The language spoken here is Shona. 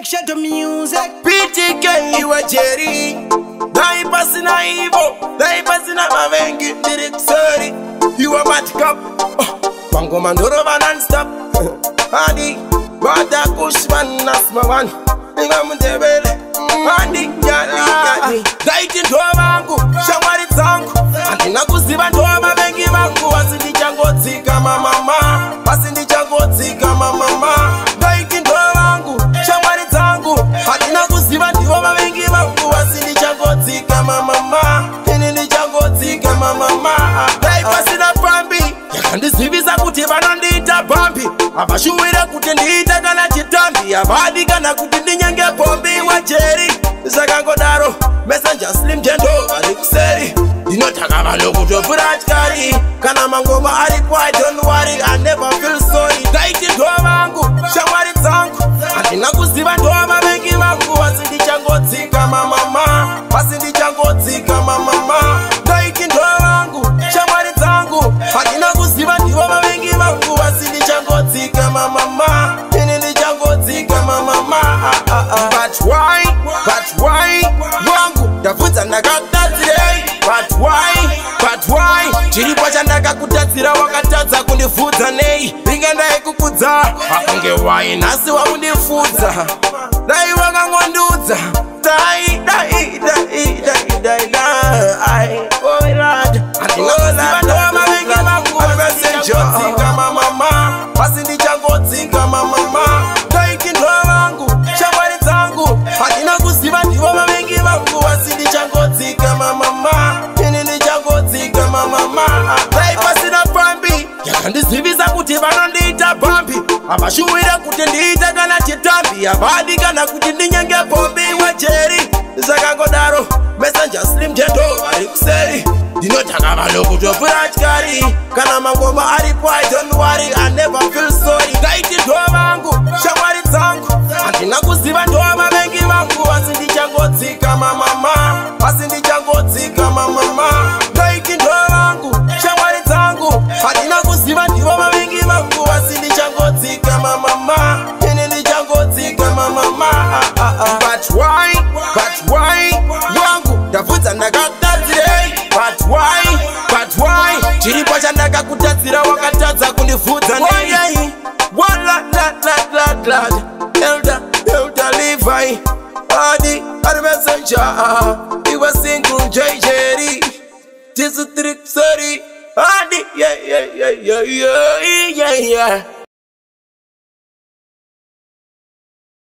connection to music. PTK iwe Jerry. Dai pasi na Ivo, dai pasi na Mavengi, Dirk Sori. You a bad cup. Pango Mandoro non-stop. Adi, Bada Kushman Nasmawan. Inga Mutebele. Adi, Yali. Dai Tindoa Mangu, Shamari Tangu. Adi Nakusiba Doa Mavengi Mangu. Asindi Jango Tika Mama. Asindi Jango Tika Mama. Dai Tindoa Mangu, Shamari Tangu. Adi Nakusiba Doa Mavengi Mangu. Asindi Jango Tika Mama. Inini Jango Tika Mama. Dai Pasina Pambi. Yakandisibiza kuti vanondiita bambi. Avashuwire kuti ndiita kana chitambi. Avadi kana kuti ndinyange pombi wa Jerry. Zvakangodaro messenger slim jendo ari kuseri. Ndinotaka vanhu kutopfura atyari. Kana mangoma aripo I don't worry, I never feel sorry. Ndaiti ndova vangu, shamwari dzangu. Handina kuziva ndova vavengi vangu. Asi ndichangodzika mamama. Asi ndichangodzika mamama. Ndaiti ndova vangu, shamwari dzangu. Handina kuziva ndivo vavengi vangu. Asi ndichangodzika mamama. Ini ndichangodzika mamama. But why? Wangu ndabvunza ndakakutadzirai. But why? Chiripo chandakakutadzira wakatadza kundivhudza nei? Ringadai kukudza akunge wai nhasi wakundifudza. Dai wakangondudza. Dai oh lad. Handinoziva ndova mavengi vangu. Ndichangodzika mamama. Asi ndichangodzika mamama. Ndaiti ndova vangu, shamwari dzangu. Handina kuziva ndivo vavengi vangu. Asi ndichangodzika mamama. Ini ndichangodzika mamama. Dai pasina pambi. Yakandizivisa kuti vanondiita bambi. Avashuwire kuti ndiita kana chitambi. Avadi kana kuti ndinyange pombi wa Jerry. Zvakangodaro messenger slim jendo ari kuseri. Ndinotaka vanhu kutopfura atyari. Kana mangoma aripo I don't worry, I never feel sorry. Ndaiti ndova vangu, shamwari dzangu. Handina kuziva ndova vavengi vangu. Asi ndichangodzika mamama. Asi ndichangodzika mamama. Ndaiti ndova vangu, shamwari dzangu. Handina kuziva ndivo vavengi vangu. Asi ndichangodzika mamama. Ini ndichangodzika mamama. But why? Wangu ndabvunza ndakakutadzirai. But why? Chiripo chandakakutadzira wakatadza kundivhudza nei? Lad. Elder Levi. Adi messenger. Iwe single Jerry. This is Dirk Sori. Adi yeah.